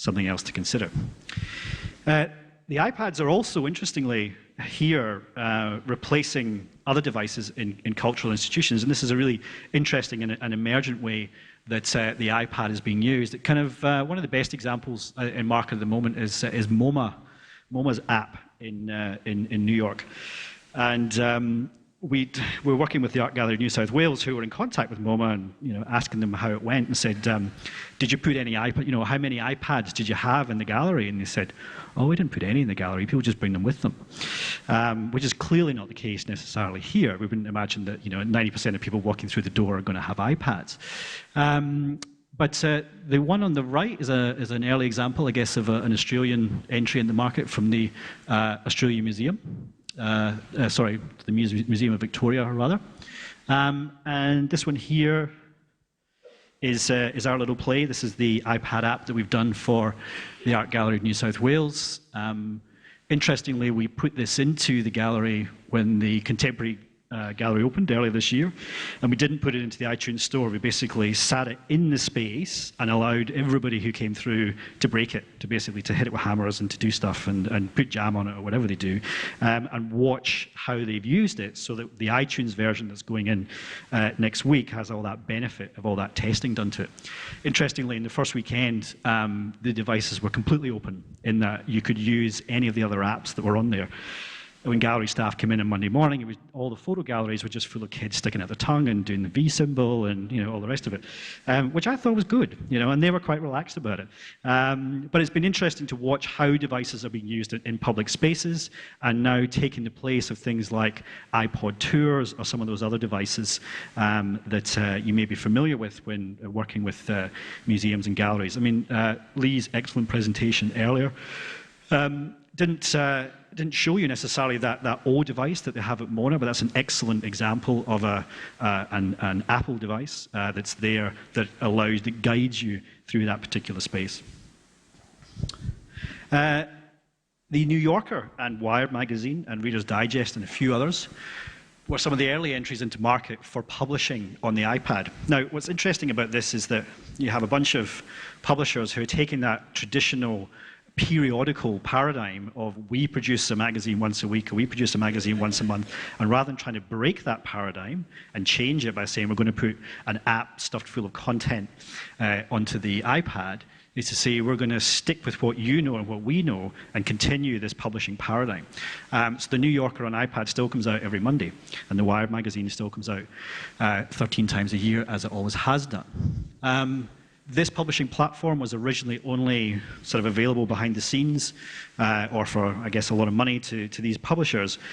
something else to consider. The iPads are also, interestingly, here replacing other devices in cultural institutions, and this is a really interesting and emergent way that the iPad is being used. It kind of one of the best examples in market at the moment is MoMA's app in New York, and we're working with the Art Gallery of New South Wales, who were in contact with MoMA and asking them how it went, and said, "Did you put any iPad? How many iPads did you have in the gallery?" And they said, "Oh, we didn't put any in the gallery. People just bring them with them," which is clearly not the case necessarily here. We wouldn't imagine that 90% of people walking through the door are going to have iPads. But the one on the right is an early example, I guess, of an Australian entry in the market from the Australian Museum. Sorry, the Museum of Victoria, rather. And this one here is our little play. This is the iPad app that we've done for the Art Gallery of New South Wales. Interestingly, we put this into the gallery when the Contemporary Gallery opened earlier this year, and we didn't put it into the iTunes store. We basically sat it in the space and allowed everybody who came through to break it, to hit it with hammers and to do stuff and put jam on it or whatever they do, and watch how they've used it, so that the iTunes version that's going in next week has all that benefit of all that testing done to it. Interestingly, in the first weekend, the devices were completely open in that you could use any of the other apps that were on there. When gallery staff came in on Monday morning, all the photo galleries were just full of kids sticking out their tongue and doing the V symbol and all the rest of it, which I thought was good, and they were quite relaxed about it. But it's been interesting to watch how devices are being used in public spaces and now taking the place of things like iPod Tours or some of those other devices that you may be familiar with when working with museums and galleries. I mean, Lee's excellent presentation earlier didn't show you necessarily that old device that they have at Mona, but that's an excellent example of an Apple device that's there that guides you through that particular space. The New Yorker and Wired magazine and Reader's Digest and a few others were some of the early entries into market for publishing on the iPad. Now, what's interesting about this is that you have a bunch of publishers who are taking that traditional periodical paradigm of we produce a magazine once a week or we produce a magazine once a month, and rather than trying to break that paradigm and change it by saying we're going to put an app stuffed full of content onto the iPad, is to say we're going to stick with what you know and what we know and continue this publishing paradigm. So the New Yorker on iPad still comes out every Monday, and the Wired magazine still comes out 13 times a year, as it always has done. This publishing platform was originally only sort of available behind the scenes or for, I guess, a lot of money to these publishers.